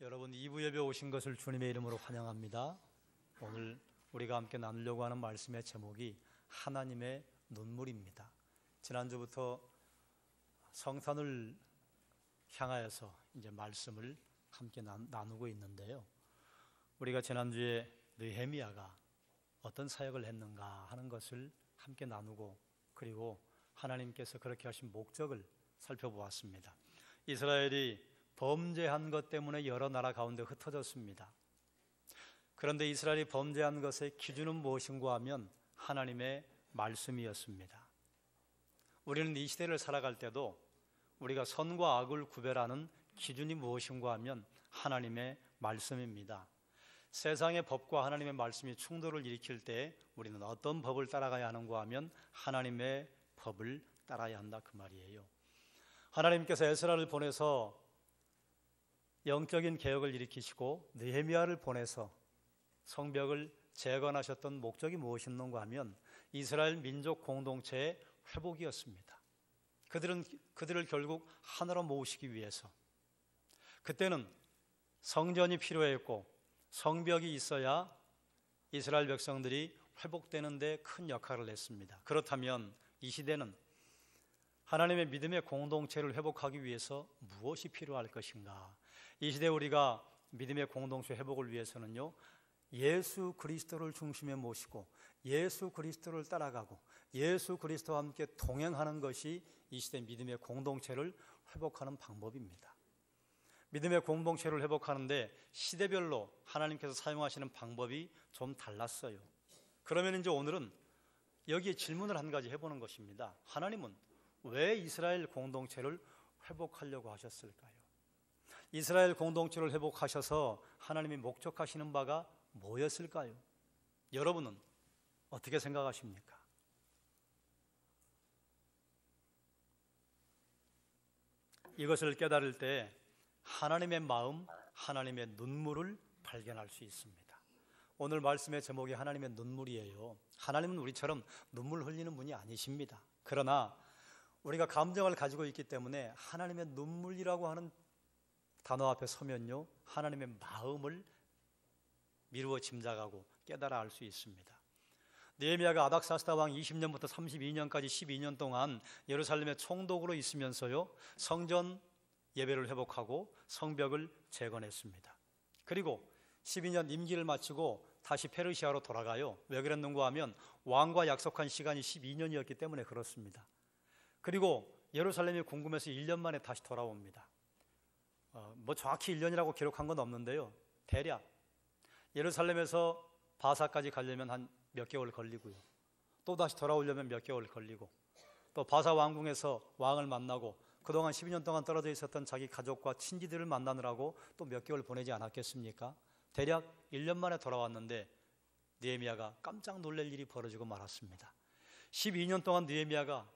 여러분 2부 예배 오신 것을 주님의 이름으로 환영합니다. 오늘 우리가 함께 나누려고 하는 말씀의 제목이 하나님의 눈물입니다. 지난주부터 성탄을 향하여서 이제 말씀을 함께 나누고 있는데요. 우리가 지난주에 느헤미야가 어떤 사역을 했는가 하는 것을 함께 나누고, 그리고 하나님께서 그렇게 하신 목적을 살펴보았습니다. 이스라엘이 범죄한 것 때문에 여러 나라 가운데 흩어졌습니다. 그런데 이스라엘이 범죄한 것의 기준은 무엇인가 하면 하나님의 말씀이었습니다. 우리는 이 시대를 살아갈 때도 우리가 선과 악을 구별하는 기준이 무엇인가 하면 하나님의 말씀입니다. 세상의 법과 하나님의 말씀이 충돌을 일으킬 때 우리는 어떤 법을 따라가야 하는가 하면 하나님의 법을 따라야 한다, 그 말이에요. 하나님께서 에스라를 보내서 영적인 개혁을 일으키시고 느헤미야를 보내서 성벽을 재건하셨던 목적이 무엇이었는가 하면 이스라엘 민족 공동체의 회복이었습니다. 그들을 결국 하나로 모으시기 위해서. 그때는 성전이 필요했고 성벽이 있어야 이스라엘 백성들이 회복되는 데 큰 역할을 했습니다. 그렇다면 이 시대는 하나님의 믿음의 공동체를 회복하기 위해서 무엇이 필요할 것인가? 이 시대에 우리가 믿음의 공동체 회복을 위해서는요, 예수 그리스도를 중심에 모시고 예수 그리스도를 따라가고 예수 그리스도와 함께 동행하는 것이 이 시대 믿음의 공동체를 회복하는 방법입니다. 믿음의 공동체를 회복하는데 시대별로 하나님께서 사용하시는 방법이 좀 달랐어요. 그러면 이제 오늘은 여기에 질문을 한 가지 해보는 것입니다. 하나님은 왜 이스라엘 공동체를 회복하려고 하셨을까요? 이스라엘 공동체를 회복하셔서 하나님이 목적하시는 바가 뭐였을까요? 여러분은 어떻게 생각하십니까? 이것을 깨달을 때 하나님의 마음, 하나님의 눈물을 발견할 수 있습니다. 오늘 말씀의 제목이 하나님의 눈물이에요. 하나님은 우리처럼 눈물 흘리는 분이 아니십니다. 그러나 우리가 감정을 가지고 있기 때문에 하나님의 눈물이라고 하는 단어 앞에 서면요, 하나님의 마음을 미루어 짐작하고 깨달아 알 수 있습니다. 느헤미야가 아닥사스다 왕 20년부터 32년까지 12년 동안 예루살렘의 총독으로 있으면서요, 성전 예배를 회복하고 성벽을 재건했습니다. 그리고 12년 임기를 마치고 다시 페르시아로 돌아가요. 왜 그랬는가 하면 왕과 약속한 시간이 12년이었기 때문에 그렇습니다. 그리고 예루살렘이 궁금해서 1년 만에 다시 돌아옵니다. 정확히 1년이라고 기록한 건 없는데요, 대략 예루살렘에서 바사까지 가려면 한 몇 개월 걸리고요, 또 다시 돌아오려면 몇 개월 걸리고, 또 바사 왕궁에서 왕을 만나고 그동안 12년 동안 떨어져 있었던 자기 가족과 친지들을 만나느라고 또 몇 개월 보내지 않았겠습니까? 대략 1년 만에 돌아왔는데 느헤미야가 깜짝 놀랄 일이 벌어지고 말았습니다. 12년 동안 느헤미야가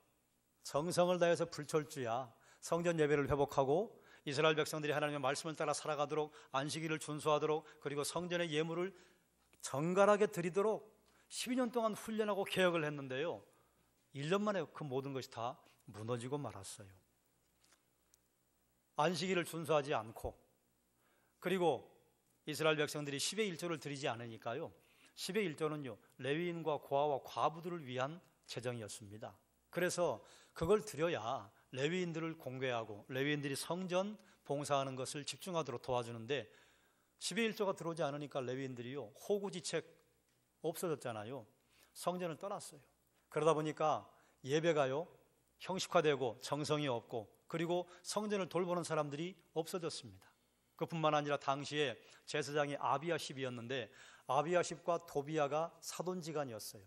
정성을 다해서 불철주야 성전 예배를 회복하고 이스라엘 백성들이 하나님의 말씀을 따라 살아가도록, 안식일을 준수하도록, 그리고 성전의 예물을 정갈하게 드리도록 12년 동안 훈련하고 개혁을 했는데요, 1년 만에 그 모든 것이 다 무너지고 말았어요. 안식일을 준수하지 않고, 그리고 이스라엘 백성들이 10의 1조를 드리지 않으니까요, 10의 1조는요 레위인과 고아와 과부들을 위한 재정이었습니다. 그래서 그걸 드려야 레위인들을 공개하고 레위인들이 성전 봉사하는 것을 집중하도록 도와주는데, 10의 1조가 들어오지 않으니까 레위인들이요 호구지책 없어졌잖아요. 성전을 떠났어요. 그러다 보니까 예배가요 형식화되고 정성이 없고, 그리고 성전을 돌보는 사람들이 없어졌습니다. 그뿐만 아니라 당시에 제사장이 아비아십이었는데 아비아십과 도비야가 사돈지간이었어요.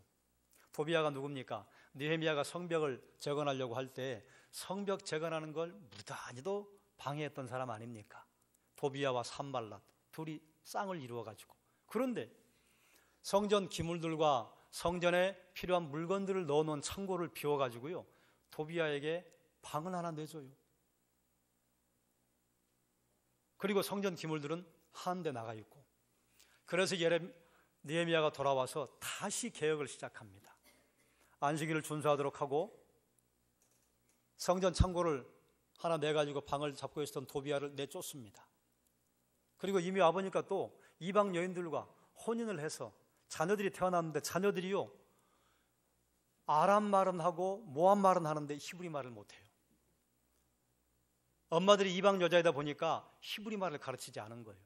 도비야가 누굽니까? 느헤미야가 성벽을 재건하려고 할 때 성벽 재건하는 걸 무단히도 방해했던 사람 아닙니까? 도비야와 산발랏 둘이 쌍을 이루어가지고. 그런데 성전 기물들과 성전에 필요한 물건들을 넣어놓은 창고를 비워가지고요 도비야에게 방을 하나 내줘요. 그리고 성전 기물들은 한 대 나가 있고. 그래서 느헤미야가 돌아와서 다시 개혁을 시작합니다. 안식일을 준수하도록 하고 성전 창고를 하나 내가지고 방을 잡고 있었던 도비야를 내쫓습니다. 그리고 이미 와보니까 또 이방 여인들과 혼인을 해서 자녀들이 태어났는데 자녀들이요 아람 말은 하고 모압 말은 하는데 히브리 말을 못해요. 엄마들이 이방 여자이다 보니까 히브리 말을 가르치지 않은 거예요.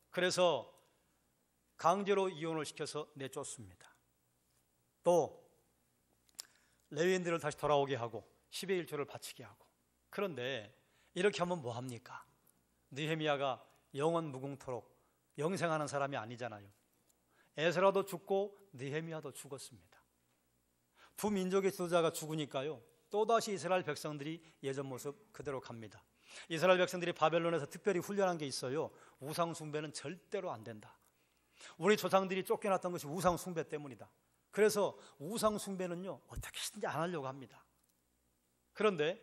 그래서 강제로 이혼을 시켜서 내쫓습니다. 또 레위인들을 다시 돌아오게 하고 10의 1조를 바치게 하고. 그런데 이렇게 하면 뭐합니까? 느헤미야가 영원 무궁토록 영생하는 사람이 아니잖아요. 에스라도 죽고 느헤미야도 죽었습니다. 두 민족의 지도자가 죽으니까요 또다시 이스라엘 백성들이 예전 모습 그대로 갑니다. 이스라엘 백성들이 바벨론에서 특별히 훈련한 게 있어요. 우상 숭배는 절대로 안 된다. 우리 조상들이 쫓겨났던 것이 우상 숭배 때문이다. 그래서 우상 숭배는요 어떻게든지 안 하려고 합니다. 그런데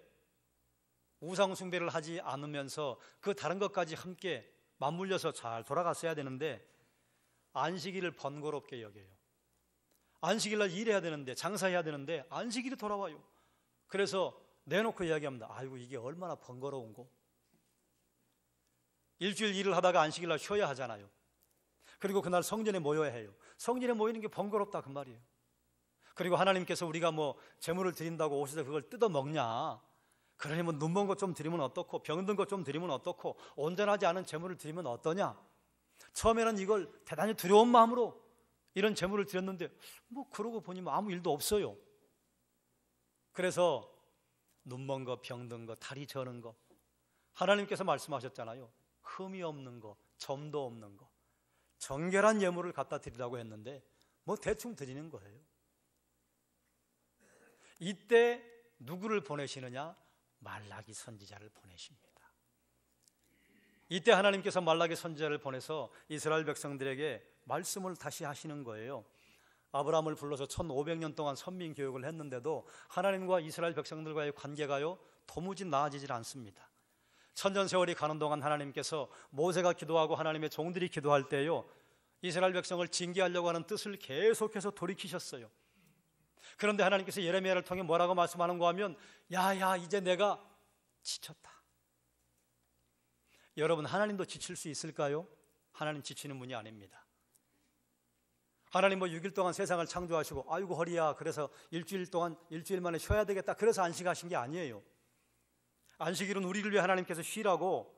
우상 숭배를 하지 않으면서 그 다른 것까지 함께 맞물려서 잘 돌아갔어야 되는데 안식일을 번거롭게 여겨요. 안식일날 일해야 되는데 장사해야 되는데 안식일이 돌아와요. 그래서 내놓고 이야기합니다. 아이고 이게 얼마나 번거로운 거. 일주일 일을 하다가 안식일날 쉬어야 하잖아요. 그리고 그날 성전에 모여야 해요. 성전에 모이는 게 번거롭다 그 말이에요. 그리고 하나님께서 우리가 뭐 제물을 드린다고 오셔서 그걸 뜯어 먹냐, 그러니 뭐 눈먼 것 좀 드리면 어떻고 병든 것 좀 드리면 어떻고 온전하지 않은 제물을 드리면 어떠냐. 처음에는 이걸 대단히 두려운 마음으로 이런 제물을 드렸는데 뭐 그러고 보니 뭐 아무 일도 없어요. 그래서 눈먼 거, 병든 거, 다리 저는 거, 하나님께서 말씀하셨잖아요. 흠이 없는 거, 점도 없는 거, 정결한 예물을 갖다 드리라고 했는데 뭐 대충 드리는 거예요. 이때 누구를 보내시느냐? 말라기 선지자를 보내십니다. 이때 하나님께서 말라기 선지자를 보내서 이스라엘 백성들에게 말씀을 다시 하시는 거예요. 아브라함을 불러서 1500년 동안 선민 교육을 했는데도 하나님과 이스라엘 백성들과의 관계가요 도무지 나아지질 않습니다. 천년세월이 가는 동안 하나님께서 모세가 기도하고 하나님의 종들이 기도할 때요 이스라엘 백성을 징계하려고 하는 뜻을 계속해서 돌이키셨어요. 그런데 하나님께서 예레미야를 통해 뭐라고 말씀하는가 하면 야야 이제 내가 지쳤다. 여러분 하나님도 지칠 수 있을까요? 하나님 지치는 분이 아닙니다. 하나님 뭐 6일 동안 세상을 창조하시고 아이고 허리야 그래서 일주일 만에 쉬어야 되겠다 그래서 안식하신 게 아니에요. 안식일은 우리를 위해 하나님께서 쉬라고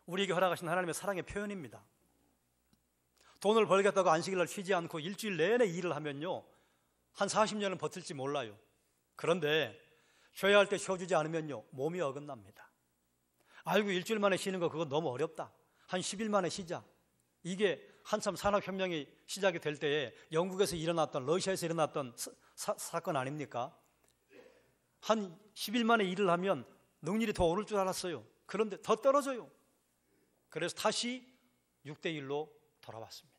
우리에게 허락하신 하나님의 사랑의 표현입니다. 돈을 벌겠다고 안식일날 쉬지 않고 일주일 내내 일을 하면요 한 40년은 버틸지 몰라요. 그런데 쉬어야 할 때 쉬어주지 않으면요 몸이 어긋납니다. 아이고 일주일 만에 쉬는 거 그거 너무 어렵다. 한 10일 만에 쉬자. 이게 한참 산업혁명이 시작이 될 때에 영국에서 일어났던 러시아에서 일어났던 사건 아닙니까? 한 10일 만에 일을 하면 능률이 더 오를 줄 알았어요. 그런데 더 떨어져요. 그래서 다시 6대1로 돌아왔습니다.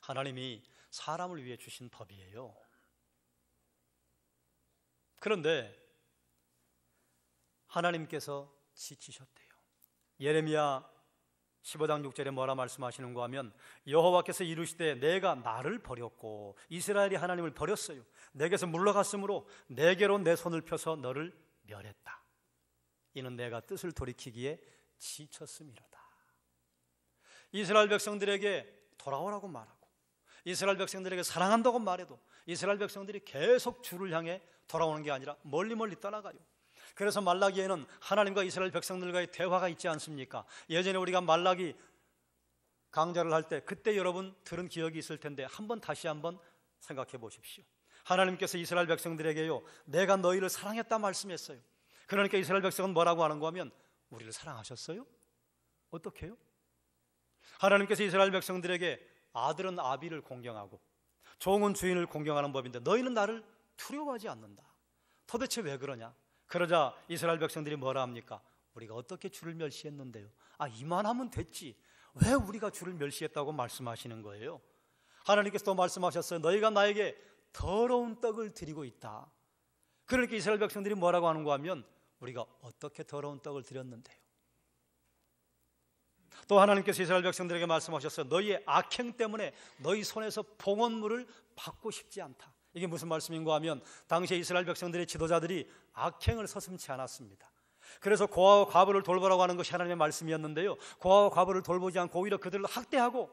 하나님이 사람을 위해 주신 법이에요. 그런데 하나님께서 지치셨대요. 예레미야 15장 6절에 뭐라 말씀하시는가 하면 여호와께서 이르시되 내가 나를 버렸고 이스라엘이 하나님을 버렸어요. 내게서 물러갔으므로 내게로 내 손을 펴서 너를 멸했다. 이는 내가 뜻을 돌이키기에 지쳤음이로다. 이스라엘 백성들에게 돌아오라고 말하고 이스라엘 백성들에게 사랑한다고 말해도 이스라엘 백성들이 계속 주를 향해 돌아오는 게 아니라 멀리 떠나가요. 그래서 말라기에는 하나님과 이스라엘 백성들과의 대화가 있지 않습니까? 예전에 우리가 말라기 강좌를 할 때 그때 여러분 들은 기억이 있을 텐데 다시 한번 생각해 보십시오. 하나님께서 이스라엘 백성들에게요 내가 너희를 사랑했다 말씀했어요. 그러니까 이스라엘 백성은 뭐라고 하는가 하면 우리를 사랑하셨어요? 어떻게 해요? 하나님께서 이스라엘 백성들에게 아들은 아비를 공경하고 종은 주인을 공경하는 법인데 너희는 나를 두려워하지 않는다. 도대체 왜 그러냐? 그러자 이스라엘 백성들이 뭐라 합니까? 우리가 어떻게 주를 멸시했는데요? 이만하면 됐지. 왜 우리가 주를 멸시했다고 말씀하시는 거예요? 하나님께서 또 말씀하셨어요. 너희가 나에게 더러운 떡을 드리고 있다. 그러니까 이스라엘 백성들이 뭐라고 하는가 하면 우리가 어떻게 더러운 떡을 드렸는데요? 또 하나님께서 이스라엘 백성들에게 말씀하셨어요. 너희의 악행 때문에 너희 손에서 봉헌물을 받고 싶지 않다. 이게 무슨 말씀인가 하면 당시에 이스라엘 백성들의 지도자들이 악행을 서슴지 않았습니다. 그래서 고아와 과부를 돌보라고 하는 것이 하나님의 말씀이었는데요, 고아와 과부를 돌보지 않고 오히려 그들을 학대하고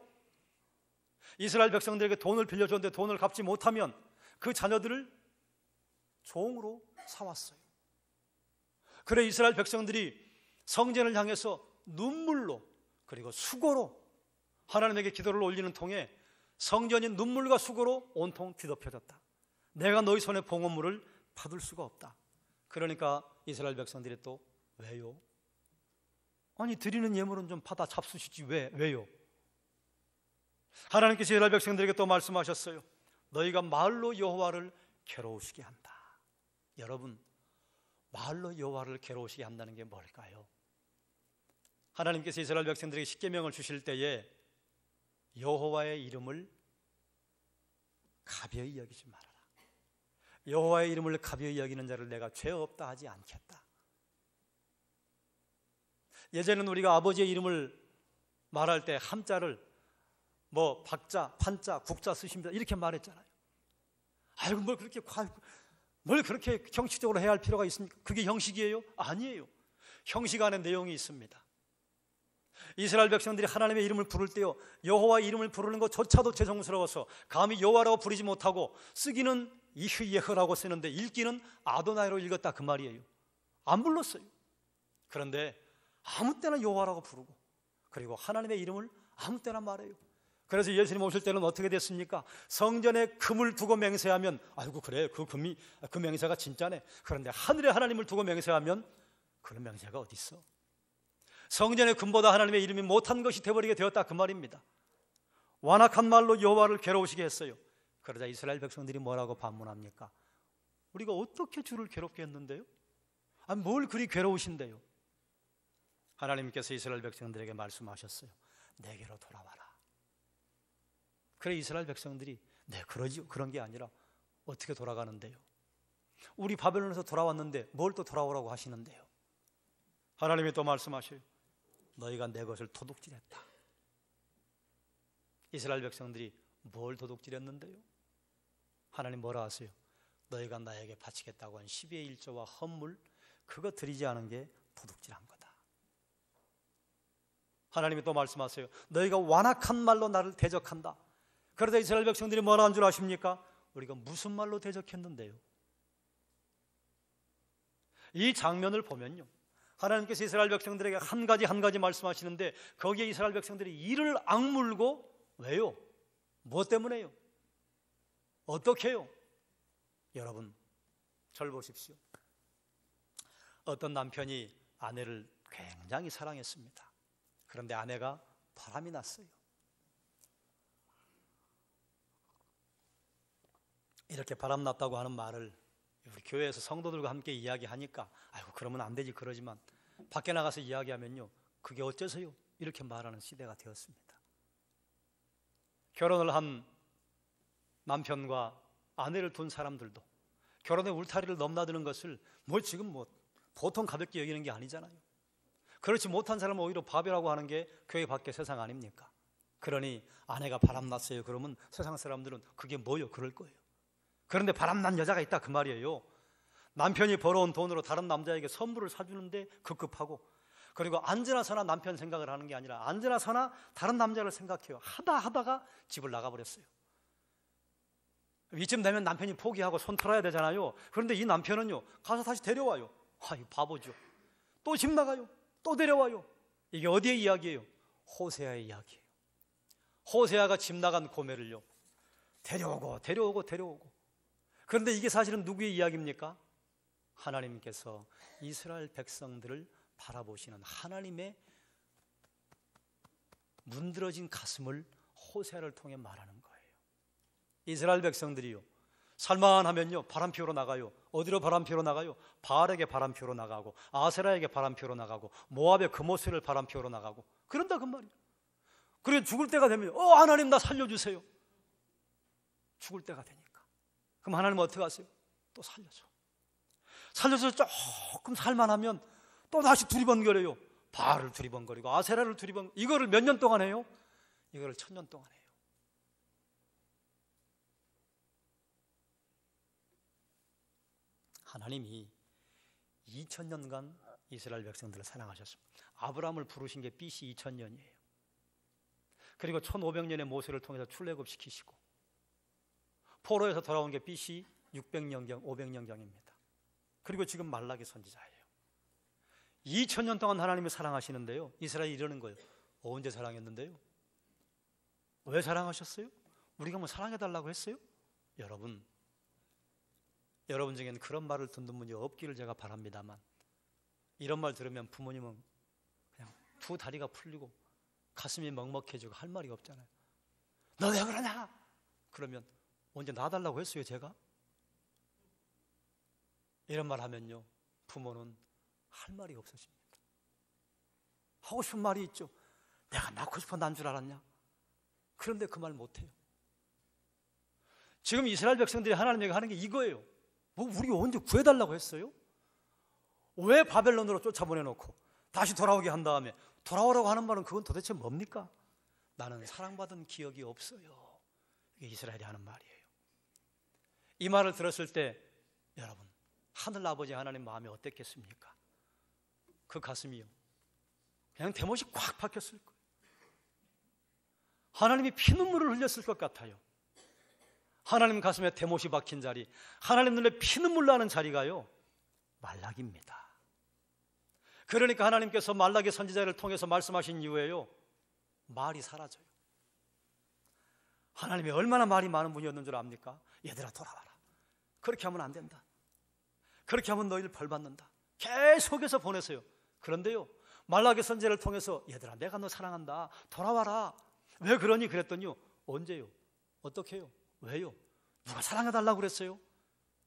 이스라엘 백성들에게 돈을 빌려줬는데 돈을 갚지 못하면 그 자녀들을 종으로 삼았어요. 그래 이스라엘 백성들이 성전을 향해서 눈물로 그리고 수고로 하나님에게 기도를 올리는 통에 성전이 눈물과 수고로 온통 뒤덮여졌다. 내가 너희 손에 봉헌물을 받을 수가 없다. 그러니까 이스라엘 백성들이 또 왜요? 아니 드리는 예물은 좀 받아 잡수시지 왜요? 하나님께서 이스라엘 백성들에게 또 말씀하셨어요. 너희가 말로 여호와를 괴로우시게 한다. 여러분, 말로 여호와를 괴로우시게 한다는 게 뭘까요? 하나님께서 이스라엘 백성들에게 십계명을 주실 때에 여호와의 이름을 가벼이 여기지 말아라. 여호와의 이름을 가벼이 여기는 자를 내가 죄 없다 하지 않겠다. 예전에는 우리가 아버지의 이름을 말할 때 함자를 뭐 박자, 판자, 국자 쓰십니다 이렇게 말했잖아요. 아이고 뭘 그렇게 형식적으로 해야 할 필요가 있습니까? 그게 형식이에요? 아니에요. 형식 안에 내용이 있습니다. 이스라엘 백성들이 하나님의 이름을 부를 때요, 여호와의 이름을 부르는 것조차도 죄송스러워서 감히 여호와라고 부르지 못하고 쓰기는 이흐예흐라고 쓰는데 읽기는 아도나이로 읽었다 그 말이에요. 안 불렀어요. 그런데 아무 때나 여호와라고 부르고 그리고 하나님의 이름을 아무 때나 말해요. 그래서 예수님 오실 때는 어떻게 됐습니까? 성전에 금을 두고 맹세하면 아이고 그래 그 맹세가 진짜네. 그런데 하늘에 하나님을 두고 맹세하면 그런 맹세가 어디 있어? 성전의 금보다 하나님의 이름이 못한 것이 되어버리게 되었다 그 말입니다. 완악한 말로 여호와를 괴로우시게 했어요. 그러자 이스라엘 백성들이 뭐라고 반문합니까? 우리가 어떻게 주를 괴롭게 했는데요? 뭘 그리 괴로우신데요? 하나님께서 이스라엘 백성들에게 말씀하셨어요. 내게로 돌아와라. 그래 이스라엘 백성들이 그러지요. 그런 게 아니라 어떻게 돌아가는데요? 우리 바벨론에서 돌아왔는데 뭘 또 돌아오라고 하시는데요? 하나님이 또 말씀하셔요. 너희가 내 것을 도둑질했다. 이스라엘 백성들이 뭘 도둑질했는데요? 하나님 뭐라 하세요? 너희가 나에게 바치겠다고 한 12의 1조와 헌물 그거 드리지 않은 게 도둑질한 거다. 하나님이 또 말씀하세요. 너희가 완악한 말로 나를 대적한다. 그러자 이스라엘 백성들이 뭐라 한 줄 아십니까? 우리가 무슨 말로 대적했는데요? 이 장면을 보면요, 하나님께서 이스라엘 백성들에게 한 가지 말씀하시는데 거기에 이스라엘 백성들이 이를 악물고 왜요? 무엇 때문에요? 어떻게 해요? 여러분 절 보십시오. 어떤 남편이 아내를 굉장히 사랑했습니다. 그런데 아내가 바람이 났어요. 이렇게 바람 났다고 하는 말을 우리 교회에서 성도들과 함께 이야기하니까 아이고 그러면 안 되지 그러지만 밖에 나가서 이야기하면요 그게 어째서요? 이렇게 말하는 시대가 되었습니다. 결혼을 한 남편과 아내를 둔 사람들도 결혼의 울타리를 넘나드는 것을 지금 보통 가볍게 여기는 게 아니잖아요. 그렇지 못한 사람은 오히려 바보라고 하는 게 교회 밖의 세상 아닙니까? 그러니 아내가 바람났어요 그러면 세상 사람들은 그게 뭐요? 그럴 거예요. 그런데 바람난 여자가 있다 그 말이에요. 남편이 벌어온 돈으로 다른 남자에게 선물을 사주는데 급급하고 그리고 앉으나 서나 남편 생각을 하는 게 아니라 앉으나 서나 다른 남자를 생각해요. 하다가 집을 나가버렸어요. 이쯤 되면 남편이 포기하고 손 털어야 되잖아요. 그런데 이 남편은요 가서 다시 데려와요. 이 바보죠. 또 집 나가요. 또 데려와요. 이게 어디의 이야기예요? 호세아의 이야기예요. 호세아가 집 나간 고멜을요 데려오고 그런데 이게 사실은 누구의 이야기입니까? 하나님께서 이스라엘 백성들을 바라보시는 하나님의 문드러진 가슴을 호세아를 통해 말하는 거예요. 이스라엘 백성들이요 살만하면요 바람 피우러 나가요. 어디로 바람 피우러 나가요? 바알에게 바람 피우러 나가고 아세라에게 바람 피우러 나가고 모압의 금오스를 바람 피우러 나가고 그런다 그 말이에요. 그래 죽을 때가 되면 하나님 나 살려주세요. 죽을 때가 되니까 그럼 하나님은 어떻게 하세요? 또 살려서 조금 살만하면 또 다시 두리번거려요. 바알을 두리번거리고 아세라를 이거를 몇 년 동안 해요? 이거를 1000년 동안 해요. 하나님이 2000년간 이스라엘 백성들을 사랑하셨습니다. 아브라함을 부르신 게 BC 2000년이에요. 그리고 1500년에 모세를 통해서 출애굽시키시고 포로에서 돌아온 게 BC 600년경, 500년경입니다. 그리고 지금 말라기 선지자예요. 2000년 동안 하나님을 사랑하시는데요, 이스라엘이 이러는 거예요. 언제 사랑했는데요? 왜 사랑하셨어요? 우리가 뭐 사랑해달라고 했어요? 여러분 중에는 그런 말을 듣는 분이 없기를 제가 바랍니다만, 이런 말 들으면 부모님은 그냥 두 다리가 풀리고 가슴이 먹먹해지고 할 말이 없잖아요. 너 왜 그러냐? 그러면 언제 놔달라고 했어요, 제가? 이런 말 하면요, 부모는 할 말이 없어집니다. 하고 싶은 말이 있죠. 내가 낳고 싶어 난 줄 알았냐? 그런데 그 말 못해요. 지금 이스라엘 백성들이 하나님에게 하는 게 이거예요. 뭐 우리 언제 구해달라고 했어요? 왜 바벨론으로 쫓아보내놓고 다시 돌아오게 한 다음에 돌아오라고 하는 말은 그건 도대체 뭡니까? 나는 사랑받은 기억이 없어요. 이게 이스라엘이 하는 말이에요. 이 말을 들었을 때 여러분, 하늘 아버지 하나님 마음이 어땠겠습니까? 그 가슴이요, 그냥 대못이 꽉 박혔을 거예요. 하나님이 피눈물을 흘렸을 것 같아요. 하나님 가슴에 대못이 박힌 자리, 하나님 눈에 피눈물 나는 자리가요, 말라기입니다. 그러니까 하나님께서 말라기 선지자를 통해서 말씀하신 이후에요, 말이 사라져요. 하나님이 얼마나 말이 많은 분이었는 줄 압니까? 얘들아 돌아와라. 그렇게 하면 안 된다. 그렇게 하면 너희를 벌받는다. 계속해서 보내세요. 그런데요, 말라기 선지자를 통해서 얘들아 내가 너 사랑한다. 돌아와라. 왜 그러니? 그랬더니요, 언제요? 어떻게 해요? 왜요? 누가 사랑해달라고 그랬어요?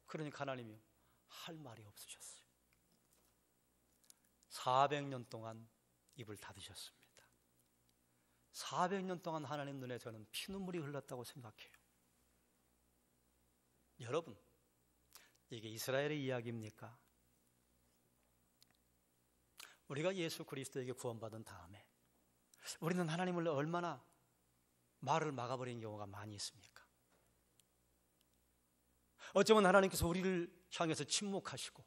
그러니까 하나님이요, 할 말이 없으셨어요. 400년 동안 입을 닫으셨습니다. 400년 동안 하나님 눈에 저는 피눈물이 흘렀다고 생각해요. 여러분, 이게 이스라엘의 이야기입니까? 우리가 예수 그리스도에게 구원받은 다음에 우리는 하나님을 얼마나 말을 막아버리는 경우가 많이 있습니까? 어쩌면 하나님께서 우리를 향해서 침묵하시고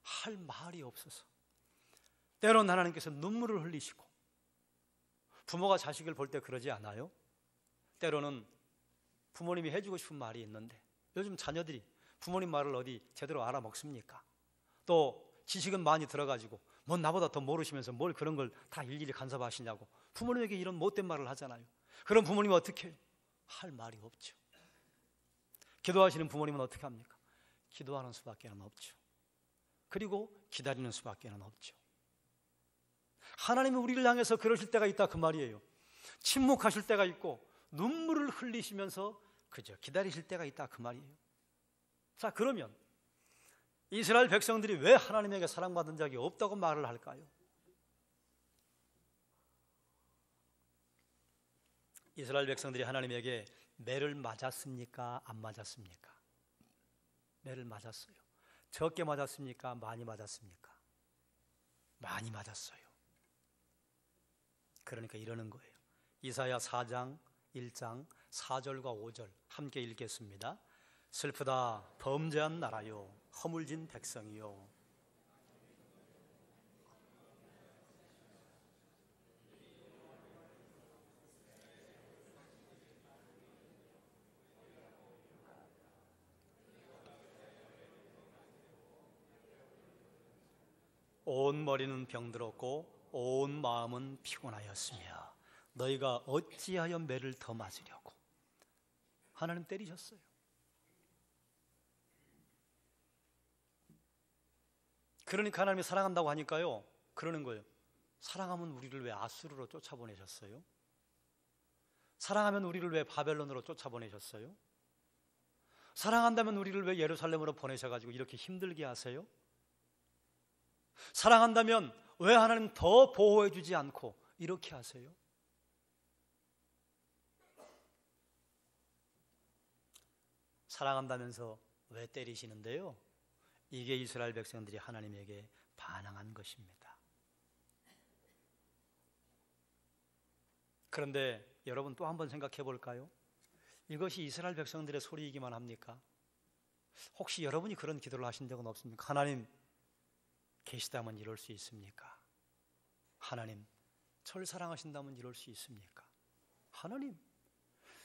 할 말이 없어서, 때로는 하나님께서 눈물을 흘리시고, 부모가 자식을 볼 때 그러지 않아요? 때로는 부모님이 해주고 싶은 말이 있는데 요즘 자녀들이 부모님 말을 어디 제대로 알아먹습니까? 또 지식은 많이 들어가지고 뭐 나보다 더 모르시면서 뭘 그런 걸 다 일일이 간섭하시냐고 부모님에게 이런 못된 말을 하잖아요. 그럼 부모님은 어떻게 해요? 할 말이 없죠. 기도하시는 부모님은 어떻게 합니까? 기도하는 수밖에 없죠. 그리고 기다리는 수밖에 없죠. 하나님이 우리를 향해서 그러실 때가 있다 그 말이에요. 침묵하실 때가 있고 눈물을 흘리시면서 그저 기다리실 때가 있다 그 말이에요. 자, 그러면 이스라엘 백성들이 왜 하나님에게 사랑받은 적이 없다고 말을 할까요? 이스라엘 백성들이 하나님에게 매를 맞았습니까? 안 맞았습니까? 매를 맞았어요. 적게 맞았습니까? 많이 맞았습니까? 많이 맞았어요. 그러니까 이러는 거예요. 이사야 4장 1장 4절과 5절 함께 읽겠습니다. 슬프다 범죄한 나라요, 허물진 백성이요. 온 머리는 병들었고 온 마음은 피곤하였으며 너희가 어찌하여 매를 더 맞으려고. 하나님 때리셨어요. 그러니까 하나님이 사랑한다고 하니까요, 그러는 거예요. 사랑하면 우리를 왜 아수르로 쫓아보내셨어요? 사랑하면 우리를 왜 바벨론으로 쫓아보내셨어요? 사랑한다면 우리를 왜 예루살렘으로 보내셔가지고 이렇게 힘들게 하세요? 사랑한다면 왜 하나님 더 보호해 주지 않고 이렇게 하세요? 사랑한다면서 왜 때리시는데요? 이게 이스라엘 백성들이 하나님에게 반항한 것입니다. 그런데 여러분 또 한번 생각해 볼까요? 이것이 이스라엘 백성들의 소리이기만 합니까? 혹시 여러분이 그런 기도를 하신 적은 없습니까? 하나님, 계시다면 이럴 수 있습니까? 하나님, 저를 사랑하신다면 이럴 수 있습니까? 하나님,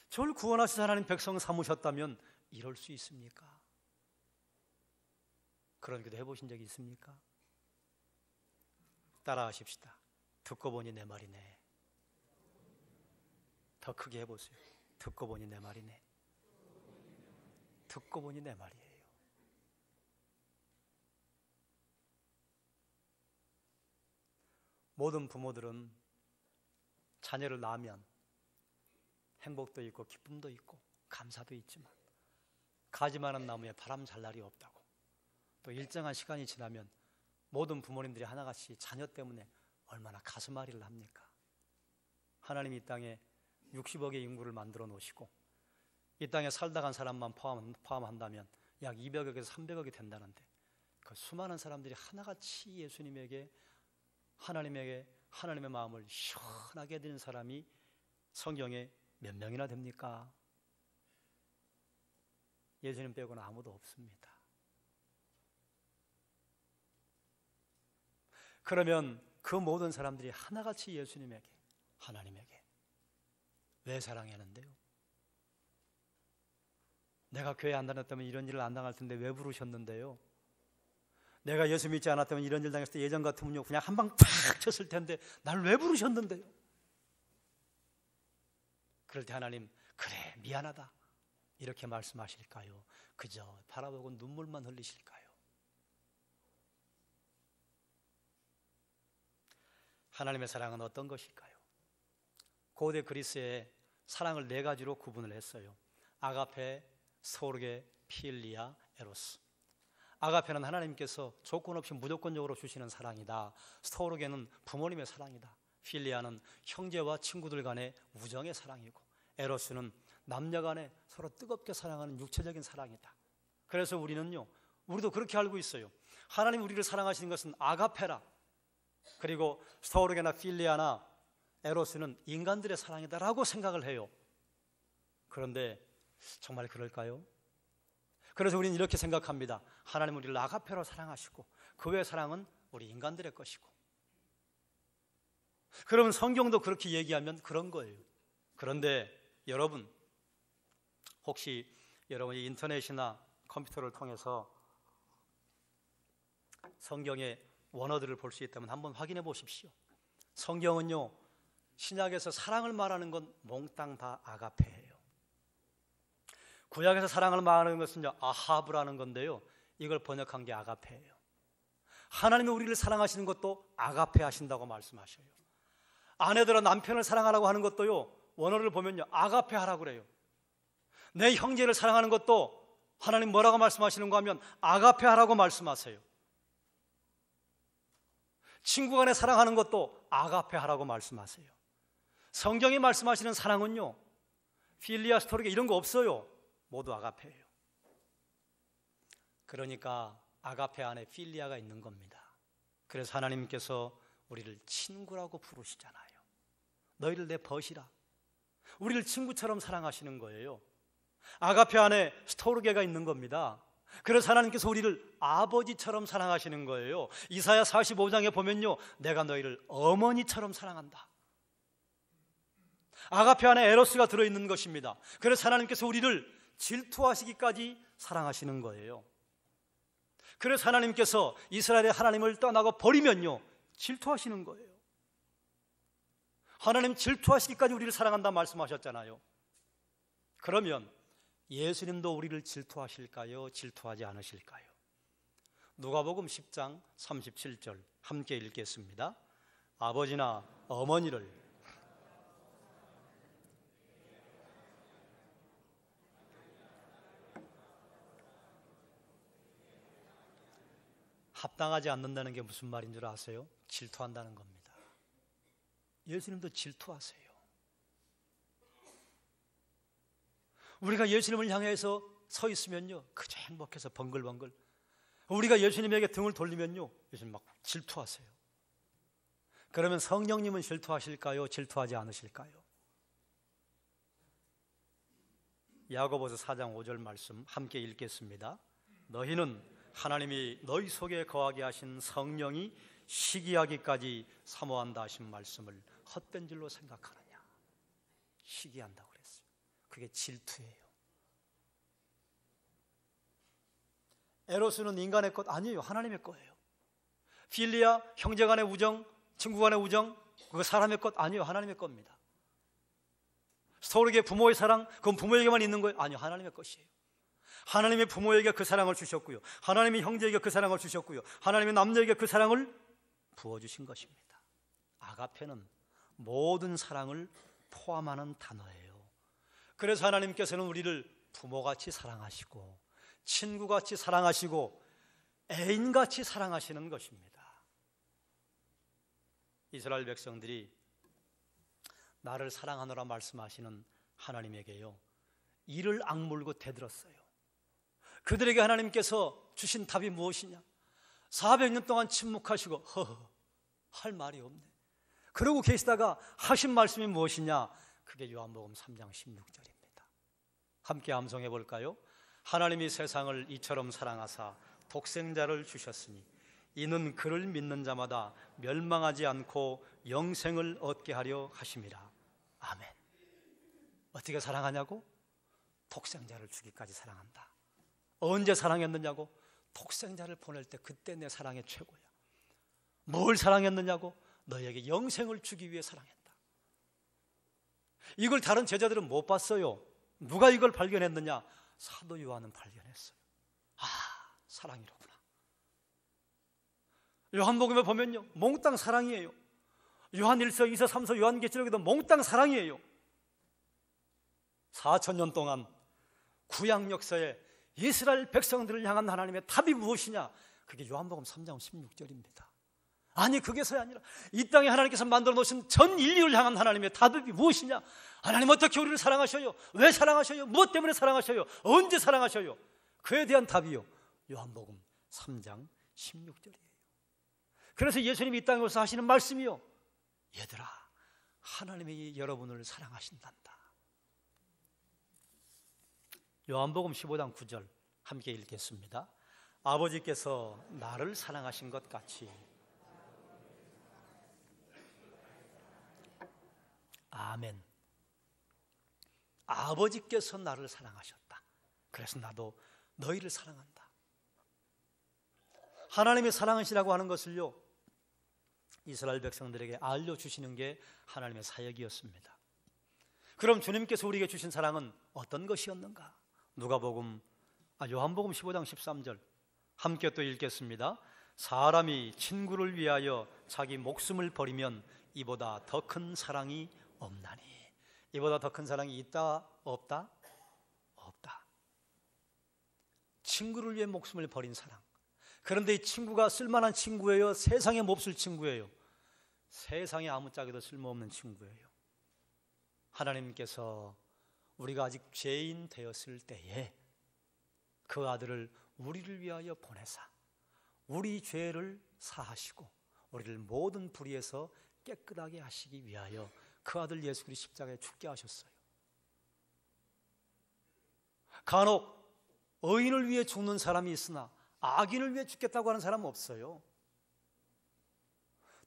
저를 구원하신 하나님 백성 삼으셨다면 이럴 수 있습니까? 그런 기도 해보신 적이 있습니까? 따라하십시다. 듣고 보니 내 말이네. 더 크게 해보세요. 듣고 보니 내 말이네. 듣고 보니 내 말이에요. 모든 부모들은 자녀를 낳으면 행복도 있고 기쁨도 있고 감사도 있지만 가지 많은 나무에 바람 잘 날이 없다고, 또 일정한 시간이 지나면 모든 부모님들이 하나같이 자녀 때문에 얼마나 가슴앓이를 합니까? 하나님이 이 땅에 60억의 인구를 만들어 놓으시고 이 땅에 살다 간 사람만 포함한다면 약 200억에서 300억이 된다는데, 그 수많은 사람들이 하나같이 예수님에게 하나님의 마음을 시원하게 해드리는 사람이 성경에 몇 명이나 됩니까? 예수님 빼고는 아무도 없습니다. 그러면 그 모든 사람들이 하나같이 예수님에게, 하나님에게 왜 사랑하는데요? 내가 교회 안 다녔다면 이런 일을 안 당할 텐데 왜 부르셨는데요? 내가 예수 믿지 않았다면 이런 일 당했을 때 예전 같으면요 그냥 한 방 팍 쳤을 텐데 날 왜 부르셨는데요? 그럴 때 하나님, 그래 미안하다 이렇게 말씀하실까요? 그저 바라보고 눈물만 흘리실까요? 하나님의 사랑은 어떤 것일까요? 고대 그리스의 사랑을 네 가지로 구분을 했어요. 아가페, 스토르게, 필리아, 에로스. 아가페는 하나님께서 조건 없이 무조건적으로 주시는 사랑이다. 스토르게는 부모님의 사랑이다. 필리아는 형제와 친구들 간의 우정의 사랑이고, 에로스는 남녀 간에 서로 뜨겁게 사랑하는 육체적인 사랑이다. 그래서 우리도 그렇게 알고 있어요. 하나님 우리를 사랑하시는 것은 아가페라, 그리고 스토르게나 필리아나 에로스는 인간들의 사랑이다라고 생각을 해요. 그런데 정말 그럴까요? 그래서 우리는 이렇게 생각합니다. 하나님 우리를 아가페로 사랑하시고 그 외의 사랑은 우리 인간들의 것이고. 그러면 성경도 그렇게 얘기하면 그런 거예요. 그런데 여러분, 혹시 여러분이 인터넷이나 컴퓨터를 통해서 성경의 원어들을 볼 수 있다면 한번 확인해 보십시오. 성경은요, 신약에서 사랑을 말하는 건 몽땅 다 아가페예요. 구약에서 사랑을 말하는 것은요 아하브라는 건데요, 이걸 번역한 게 아가페예요. 하나님이 우리를 사랑하시는 것도 아가페 하신다고 말씀하셔요. 아내들은 남편을 사랑하라고 하는 것도요, 원어를 보면요 아가페 하라고 그래요. 내 형제를 사랑하는 것도 하나님 뭐라고 말씀하시는가 하면 아가페 하라고 말씀하세요. 친구 간에 사랑하는 것도 아가페 하라고 말씀하세요. 성경이 말씀하시는 사랑은요 필리아, 스토르게 이런 거 없어요. 모두 아가페예요. 그러니까 아가페 안에 필리아가 있는 겁니다. 그래서 하나님께서 우리를 친구라고 부르시잖아요. 너희를 내 벗이라. 우리를 친구처럼 사랑하시는 거예요. 아가페 안에 스토르게가 있는 겁니다. 그래서 하나님께서 우리를 아버지처럼 사랑하시는 거예요. 이사야 45장에 보면요 내가 너희를 어머니처럼 사랑한다. 아가페 안에 에로스가 들어있는 것입니다. 그래서 하나님께서 우리를 질투하시기까지 사랑하시는 거예요. 그래서 하나님께서 이스라엘의 하나님을 떠나고 버리면요 질투하시는 거예요. 하나님 질투하시기까지 우리를 사랑한다 말씀하셨잖아요. 그러면 예수님도 우리를 질투하실까요? 질투하지 않으실까요? 누가복음 10장 37절 함께 읽겠습니다. 아버지나 어머니를 합당하지 않는다는 게 무슨 말인 줄 아세요? 질투한다는 겁니다. 예수님도 질투하세요. 우리가 예수님을 향해서 서 있으면요 그저 행복해서 번글번글, 우리가 예수님에게 등을 돌리면요 예수님 막 질투하세요. 그러면 성령님은 질투하실까요? 질투하지 않으실까요? 야고보서 4장 5절 말씀 함께 읽겠습니다. 너희는 하나님이 너희 속에 거하게 하신 성령이 시기하기까지 사모한다 하신 말씀을 헛된 줄로 생각하느냐. 시기한다고 그랬어요. 그게 질투예요. 에로스는 인간의 것 아니에요. 하나님의 거예요. 필리아, 형제 간의 우정, 친구 간의 우정, 그거 사람의 것 아니에요. 하나님의 겁니다. 서로에게 부모의 사랑, 그건 부모에게만 있는 거예요. 아니요, 하나님의 것이에요. 하나님의 부모에게 그 사랑을 주셨고요, 하나님의 형제에게 그 사랑을 주셨고요, 하나님의 남녀에게 그 사랑을 부어주신 것입니다. 아가페는 모든 사랑을 포함하는 단어예요. 그래서 하나님께서는 우리를 부모같이 사랑하시고 친구같이 사랑하시고 애인같이 사랑하시는 것입니다. 이스라엘 백성들이 나를 사랑하노라 말씀하시는 하나님에게요, 이를 악물고 대들었어요. 그들에게 하나님께서 주신 답이 무엇이냐? 400년 동안 침묵하시고 허허 할 말이 없네. 그러고 계시다가 하신 말씀이 무엇이냐? 그게 요한복음 3장 16절입니다. 함께 암송해 볼까요? 하나님이 세상을 이처럼 사랑하사 독생자를 주셨으니 이는 그를 믿는 자마다 멸망하지 않고 영생을 얻게 하려 하심이라. 아멘. 어떻게 사랑하냐고? 독생자를 주기까지 사랑한다. 언제 사랑했느냐고? 독생자를 보낼 때 그때 내 사랑의 최고야. 뭘 사랑했느냐고? 너에게 영생을 주기 위해 사랑했다. 이걸 다른 제자들은 못 봤어요. 누가 이걸 발견했느냐? 사도 요한은 발견했어요. 아, 사랑이로구나. 요한복음에 보면요, 몽땅 사랑이에요. 요한 1서, 2서, 3서, 요한계시록에도 몽땅 사랑이에요. 4,000년 동안 구약 역사에 이스라엘 백성들을 향한 하나님의 답이 무엇이냐? 그게 요한복음 3장 16절입니다. 아니, 그게서야 아니라 이 땅에 하나님께서 만들어 놓으신 전 인류를 향한 하나님의 답이 무엇이냐? 하나님 어떻게 우리를 사랑하셔요? 왜 사랑하셔요? 무엇 때문에 사랑하셔요? 언제 사랑하셔요? 그에 대한 답이요, 요한복음 3장 16절이에요. 그래서 예수님이 이 땅에 오셔서 하시는 말씀이요, 얘들아, 하나님이 여러분을 사랑하신단다. 요한복음 15장 9절 함께 읽겠습니다. 아버지께서 나를 사랑하신 것 같이. 아멘. 아버지께서 나를 사랑하셨다. 그래서 나도 너희를 사랑한다. 하나님의 사랑이시라고 하는 것을요, 이스라엘 백성들에게 알려주시는 게 하나님의 사역이었습니다. 그럼 주님께서 우리에게 주신 사랑은 어떤 것이었는가? 요한복음 15장 13절 함께 또 읽겠습니다. 사람이 친구를 위하여 자기 목숨을 버리면 이보다 더 큰 사랑이 없나니. 이보다 더 큰 사랑이 있다? 없다? 없다. 친구를 위해 목숨을 버린 사랑. 그런데 이 친구가 쓸만한 친구예요? 세상에 몹쓸 친구예요? 세상에 아무짝에도 쓸모없는 친구예요. 하나님께서 우리가 아직 죄인 되었을 때에 그 아들을 우리를 위하여 보내사 우리 죄를 사하시고 우리를 모든 불의에서 깨끗하게 하시기 위하여 그 아들 예수 그리스도 십자가에 죽게 하셨어요. 간혹 의인을 위해 죽는 사람이 있으나 악인을 위해 죽겠다고 하는 사람은 없어요.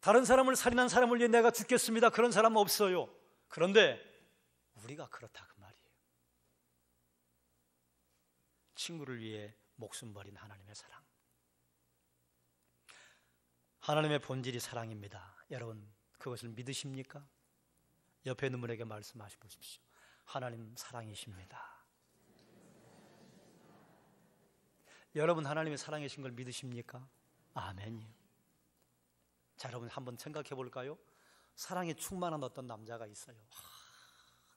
다른 사람을 살인한 사람을 위해 내가 죽겠습니다, 그런 사람은 없어요. 그런데 우리가 그렇다 그 말이에요. 친구를 위해 목숨 버린 하나님의 사랑. 하나님의 본질이 사랑입니다. 여러분, 그것을 믿으십니까? 옆에 있는 분에게 말씀하시 보십시오. 하나님 사랑이십니다. 여러분, 하나님의 사랑이신 걸 믿으십니까? 아멘이요. 자, 여러분 한번 생각해 볼까요? 사랑에 충만한 어떤 남자가 있어요.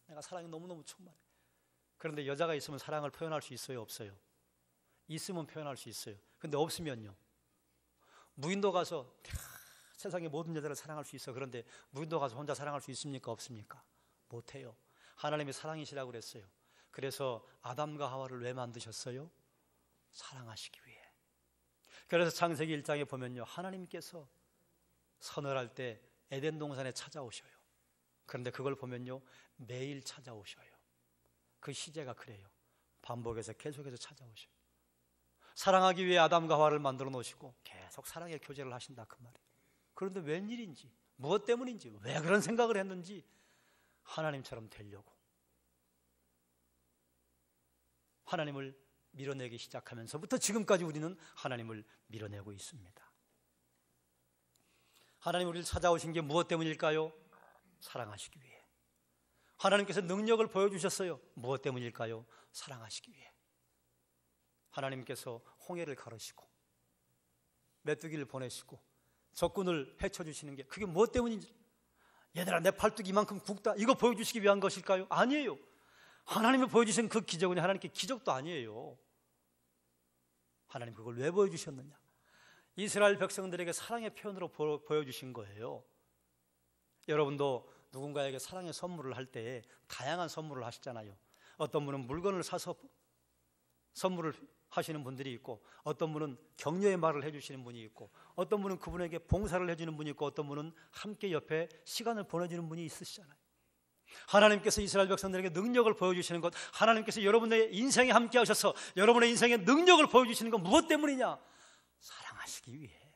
내가 사랑이 너무너무 충만해. 그런데 여자가 있으면 사랑을 표현할 수 있어요, 없어요? 있으면 표현할 수 있어요. 근데 없으면요, 무인도 가서 세상의 모든 여자를 사랑할 수 있어. 그런데 무인도 가서 혼자 사랑할 수 있습니까, 없습니까? 못해요. 하나님의 사랑이시라고 그랬어요. 그래서 아담과 하와를 왜 만드셨어요? 사랑하시기 위해. 그래서 창세기 1장에 보면요, 하나님께서 서늘할 때 에덴 동산에 찾아오셔요. 그런데 그걸 보면요, 매일 찾아오셔요. 그 시제가 그래요. 반복해서 계속해서 찾아오셔요. 사랑하기 위해 아담과 하와를 만들어 놓으시고 계속 사랑의 교제를 하신다 그 말이에요. 그런데 웬일인지, 무엇 때문인지, 왜 그런 생각을 했는지 하나님처럼 되려고 하나님을 밀어내기 시작하면서부터 지금까지 우리는 하나님을 밀어내고 있습니다. 하나님 우리를 찾아오신 게 무엇 때문일까요? 사랑하시기 위해. 하나님께서 능력을 보여주셨어요. 무엇 때문일까요? 사랑하시기 위해. 하나님께서 홍해를 가르시고 메뚜기를 보내시고 적군을 헤쳐주시는 게 그게 무엇 때문인지, 얘들아 내 팔뚝 이만큼 굵다, 이거 보여주시기 위한 것일까요? 아니에요. 하나님이 보여주신 그 기적은 하나님께 기적도 아니에요. 하나님 그걸 왜 보여주셨느냐? 이스라엘 백성들에게 사랑의 표현으로 보여주신 거예요. 여러분도 누군가에게 사랑의 선물을 할 때 다양한 선물을 하시잖아요. 어떤 분은 물건을 사서 선물을 하시는 분들이 있고, 어떤 분은 격려의 말을 해주시는 분이 있고, 어떤 분은 그분에게 봉사를 해주는 분이 있고, 어떤 분은 함께 옆에 시간을 보내주는 분이 있으시잖아요. 하나님께서 이스라엘 백성들에게 능력을 보여주시는 것, 하나님께서 여러분의 인생에 함께 하셔서 여러분의 인생에 능력을 보여주시는 것 무엇 때문이냐? 사랑하시기 위해.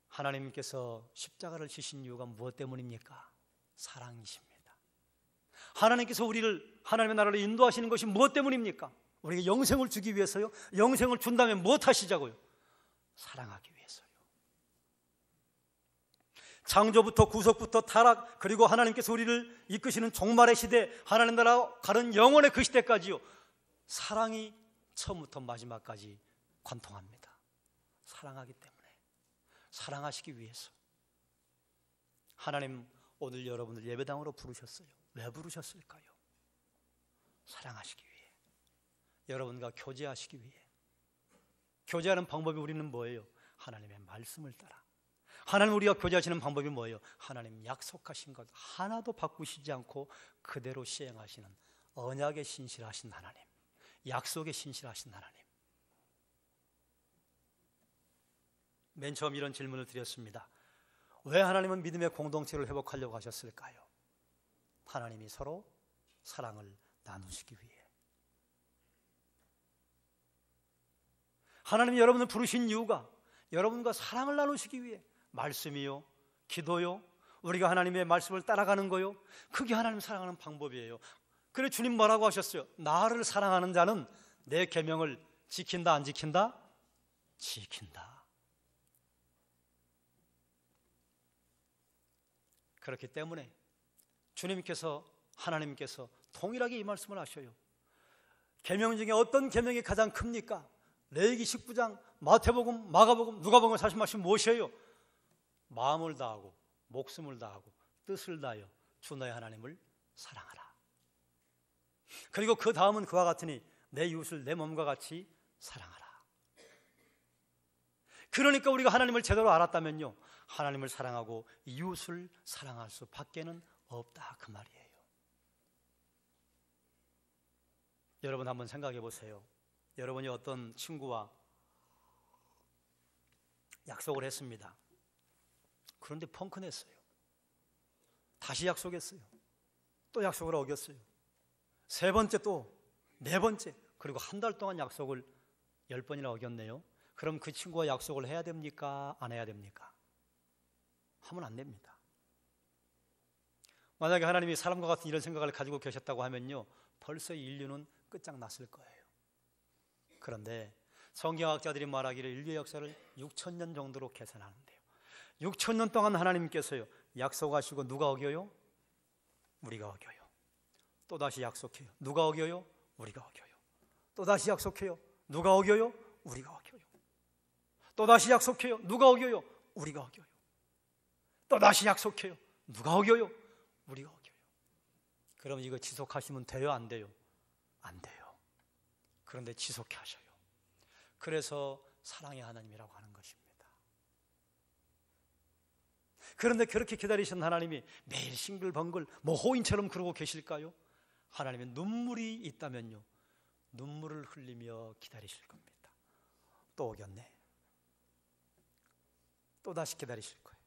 하나님께서 십자가를 지신 이유가 무엇 때문입니까? 사랑이십니다. 하나님께서 우리를 하나님의 나라로 인도하시는 것이 무엇 때문입니까? 우리에게 영생을 주기 위해서요? 영생을 준다면 무엇 하시자고요? 사랑하기 위해서요. 창조부터 구속부터 타락, 그리고 하나님께서 우리를 이끄시는 종말의 시대, 하나님 나라 가는 영원의 그 시대까지요, 사랑이 처음부터 마지막까지 관통합니다. 사랑하기 때문에, 사랑하시기 위해서. 하나님 오늘 여러분을 예배당으로 부르셨어요. 왜 부르셨을까요? 사랑하시기 위해, 여러분과 교제하시기 위해. 교제하는 방법이 우리는 뭐예요? 하나님의 말씀을 따라. 하나님 우리가 교제하시는 방법이 뭐예요? 하나님 약속하신 것 하나도 바꾸시지 않고 그대로 시행하시는 언약에 신실하신 하나님, 약속에 신실하신 하나님. 맨 처음 이런 질문을 드렸습니다. 왜 하나님은 믿음의 공동체를 회복하려고 하셨을까요? 하나님이 서로 사랑을 나누시기 위해. 하나님이 여러분을 부르신 이유가 여러분과 사랑을 나누시기 위해. 말씀이요, 기도요, 우리가 하나님의 말씀을 따라가는 거요, 그게 하나님 사랑하는 방법이에요. 그래 주님 뭐라고 하셨어요? 나를 사랑하는 자는 내 계명을 지킨다 안 지킨다? 지킨다. 그렇기 때문에 주님께서, 하나님께서 동일하게 이 말씀을 하셔요. 계명 중에 어떤 계명이 가장 큽니까? 레위기 19장, 마태복음, 마가복음, 누가복음 사실 말씀 무엇이에요? 마음을 다하고 목숨을 다하고 뜻을 다하여 주 너의 하나님을 사랑하라. 그리고 그 다음은 그와 같으니 내 이웃을 내 몸과 같이 사랑하라. 그러니까 우리가 하나님을 제대로 알았다면요, 하나님을 사랑하고 이웃을 사랑할 수밖에는 없다 그 말이에요. 여러분 한번 생각해 보세요. 여러분이 어떤 친구와 약속을 했습니다. 그런데 펑크냈어요. 다시 약속했어요. 또 약속을 어겼어요. 세 번째, 또 네 번째, 그리고 한 달 동안 약속을 10번이나 어겼네요. 그럼 그 친구와 약속을 해야 됩니까? 안 해야 됩니까? 하면 안 됩니다. 만약에 하나님이 사람과 같은 이런 생각을 가지고 계셨다고 하면요, 벌써 인류는 끝장났을 거예요. 그런데 성경학자들이 말하기를 인류의 역사를 6,000년 정도로 계산하는데요, 6,000년 동안 하나님께서요 약속하시고 누가 어겨요? 우리가 어겨요. 또다시 약속해요. 누가 어겨요? 우리가 어겨요. 또다시 약속해요. 누가 어겨요? 우리가 어겨요. 또다시 약속해요. 누가 어겨요? 우리가 어겨요. 또다시 약속해요. 누가 어겨요? 우리가 어겨요. 그럼 이거 지속하시면 돼요? 안 돼요? 안 돼요. 그런데 지속해 하셔요. 그래서 사랑의 하나님이라고 하는 것입니다. 그런데 그렇게 기다리신 하나님이 매일 싱글벙글 호인처럼 그러고 계실까요? 하나님의 눈물이 있다면요, 눈물을 흘리며 기다리실 겁니다. 또 오겠네. 또 다시 기다리실 거예요.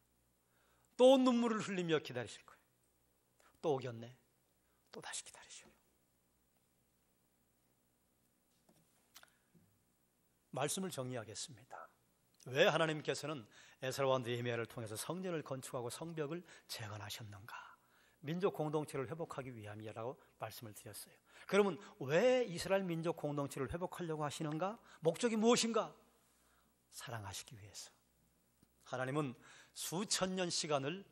또 눈물을 흘리며 기다리실 거예요. 또 오겠네. 또 다시 기다리셔요. 말씀을 정리하겠습니다. 왜 하나님께서는 에스라와 느헤미야를 통해서 성전을 건축하고 성벽을 재건하셨는가? 민족 공동체를 회복하기 위함이라고 말씀을 드렸어요. 그러면 왜 이스라엘 민족 공동체를 회복하려고 하시는가? 목적이 무엇인가? 사랑하시기 위해서. 하나님은 수천 년 시간을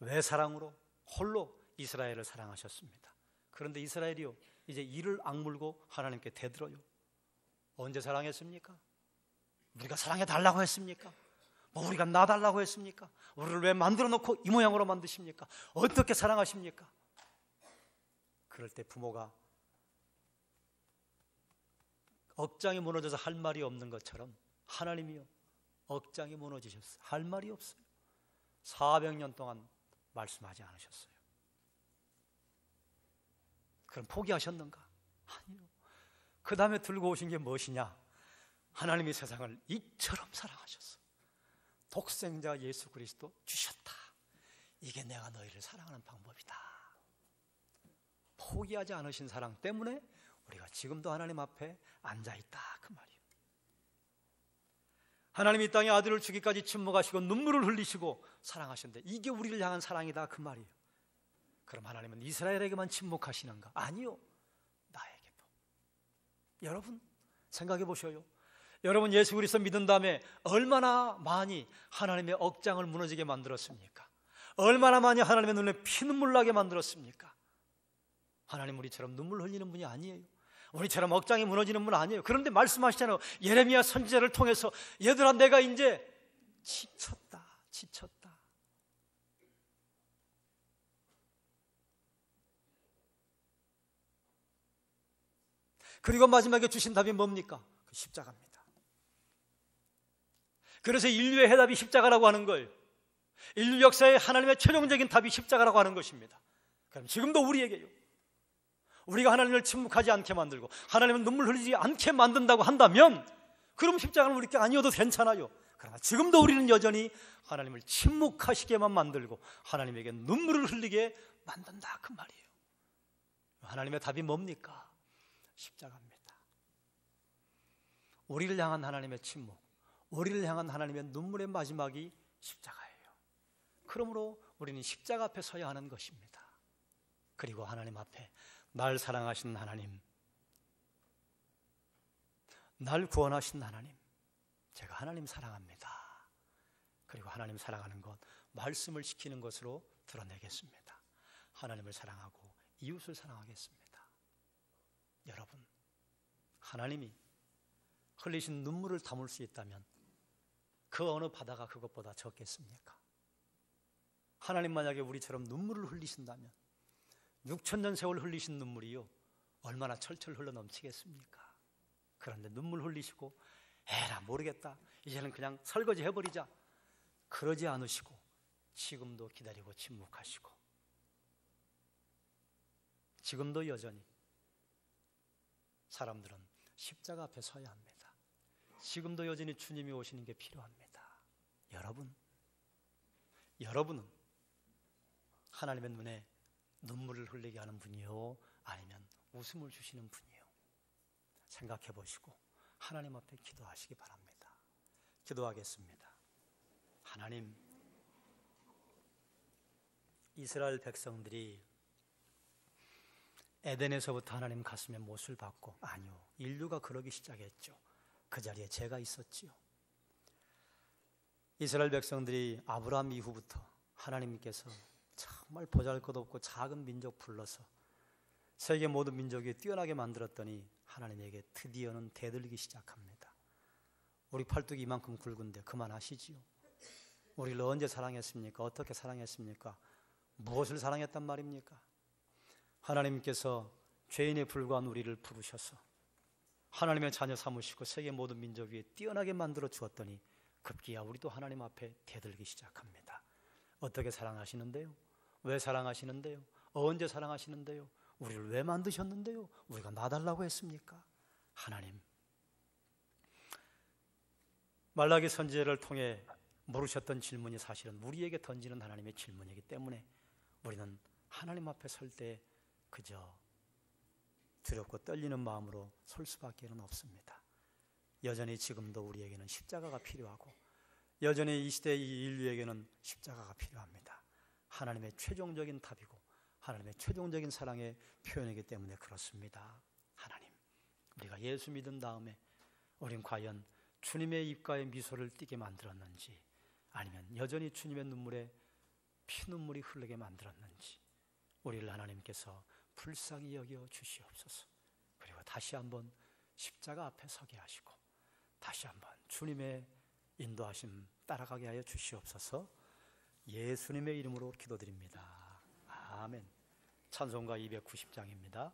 외사랑으로 홀로 이스라엘을 사랑하셨습니다. 그런데 이스라엘이요, 이제 이를 악물고 하나님께 대들어요. 언제 사랑했습니까? 우리가 사랑해달라고 했습니까? 우리가 놔달라고 했습니까? 우리를 왜 만들어 놓고 이 모양으로 만드십니까? 어떻게 사랑하십니까? 그럴 때 부모가 억장이 무너져서 할 말이 없는 것처럼 하나님이요, 억장이 무너지셨어요. 할 말이 없어요. 400년 동안 말씀하지 않으셨어요. 그럼 포기하셨는가? 아니요. 그 다음에 들고 오신 게 무엇이냐? 하나님이 세상을 이처럼 사랑하셨어. 독생자 예수 그리스도 주셨다. 이게 내가 너희를 사랑하는 방법이다. 포기하지 않으신 사랑 때문에 우리가 지금도 하나님 앞에 앉아있다, 그 말이에요. 하나님이 이 땅에 아들을 주기까지 침묵하시고 눈물을 흘리시고 사랑하셨는데 이게 우리를 향한 사랑이다, 그 말이에요. 그럼 하나님은 이스라엘에게만 침묵하시는가? 아니요, 나에게도. 여러분 생각해 보셔요. 여러분 예수 그리스도 믿은 다음에 얼마나 많이 하나님의 억장을 무너지게 만들었습니까? 얼마나 많이 하나님의 눈에 피눈물 나게 만들었습니까? 하나님 우리처럼 눈물 흘리는 분이 아니에요. 우리처럼 억장이 무너지는 분 아니에요. 그런데 말씀하시잖아요. 예레미야 선지자를 통해서 얘들아, 내가 이제 지쳤다. 그리고 마지막에 주신 답이 뭡니까? 그 십자가입니다. 그래서 인류의 해답이 십자가라고 하는 거예요. 인류 역사의 하나님의 최종적인 답이 십자가라고 하는 것입니다. 그럼 지금도 우리에게요, 우리가 하나님을 침묵하지 않게 만들고 하나님은 눈물 흘리지 않게 만든다고 한다면 그럼 십자가는 우리 게 아니어도 괜찮아요. 그러나 지금도 우리는 여전히 하나님을 침묵하시게만 만들고 하나님에게 눈물을 흘리게 만든다, 그 말이에요. 하나님의 답이 뭡니까? 십자가입니다. 우리를 향한 하나님의 침묵, 우리를 향한 하나님의 눈물의 마지막이 십자가예요. 그러므로 우리는 십자가 앞에 서야 하는 것입니다. 그리고 하나님 앞에 날 사랑하신 하나님, 날 구원하신 하나님, 제가 하나님 사랑합니다. 그리고 하나님 사랑하는 것, 말씀을 지키는 것으로 드러내겠습니다. 하나님을 사랑하고 이웃을 사랑하겠습니다. 여러분, 하나님이 흘리신 눈물을 담을 수 있다면 그 어느 바다가 그것보다 적겠습니까? 하나님 만약에 우리처럼 눈물을 흘리신다면 6,000년 세월 흘리신 눈물이요, 얼마나 철철 흘러 넘치겠습니까? 그런데 눈물 흘리시고 에라 모르겠다, 이제는 그냥 설거지 해버리자, 그러지 않으시고 지금도 기다리고 침묵하시고 지금도 여전히 사람들은 십자가 앞에 서야 합니다. 지금도 여전히 주님이 오시는 게 필요합니다. 여러분은 하나님의 눈에 눈물을 흘리게 하는 분이요, 아니면 웃음을 주시는 분이요? 생각해 보시고 하나님 앞에 기도하시기 바랍니다. 기도하겠습니다. 하나님, 이스라엘 백성들이 에덴에서부터 하나님 가슴에 못을 박고, 아니요, 인류가 그러기 시작했죠. 그 자리에 제가 있었지요. 이스라엘 백성들이 아브라함 이후부터 하나님께서 정말 보잘것없고 작은 민족 불러서 세계 모든 민족이 뛰어나게 만들었더니 하나님에게 드디어는 대들기 시작합니다. 우리 팔뚝이 이만큼 굵은데 그만하시지요. 우리를 언제 사랑했습니까? 어떻게 사랑했습니까? 무엇을 사랑했단 말입니까? 하나님께서 죄인에 불과한 우리를 부르셔서 하나님의 자녀 삼으시고 세계 모든 민족 위에 뛰어나게 만들어 주었더니 급기야 우리도 하나님 앞에 대들기 시작합니다. 어떻게 사랑하시는데요? 왜 사랑하시는데요? 언제 사랑하시는데요? 우리를 왜 만드셨는데요? 우리가 놔달라고 했습니까? 하나님, 말라기 선지자를 통해 물으셨던 질문이 사실은 우리에게 던지는 하나님의 질문이기 때문에 우리는 하나님 앞에 설 때 그저 두렵고 떨리는 마음으로 설 수밖에 없습니다. 여전히 지금도 우리에게는 십자가가 필요하고 여전히 이 시대 이 인류에게는 십자가가 필요합니다. 하나님의 최종적인 답이고 하나님의 최종적인 사랑의 표현이기 때문에 그렇습니다. 하나님, 우리가 예수 믿은 다음에 우린 과연 주님의 입가에 미소를 띠게 만들었는지 아니면 여전히 주님의 눈물에 피눈물이 흐르게 만들었는지 우리를 하나님께서 불쌍히 여겨 주시옵소서. 그리고 다시 한번 십자가 앞에 서게 하시고 다시 한번 주님의 인도하심 따라가게 하여 주시옵소서. 예수님의 이름으로 기도드립니다. 아멘. 찬송가 290장입니다.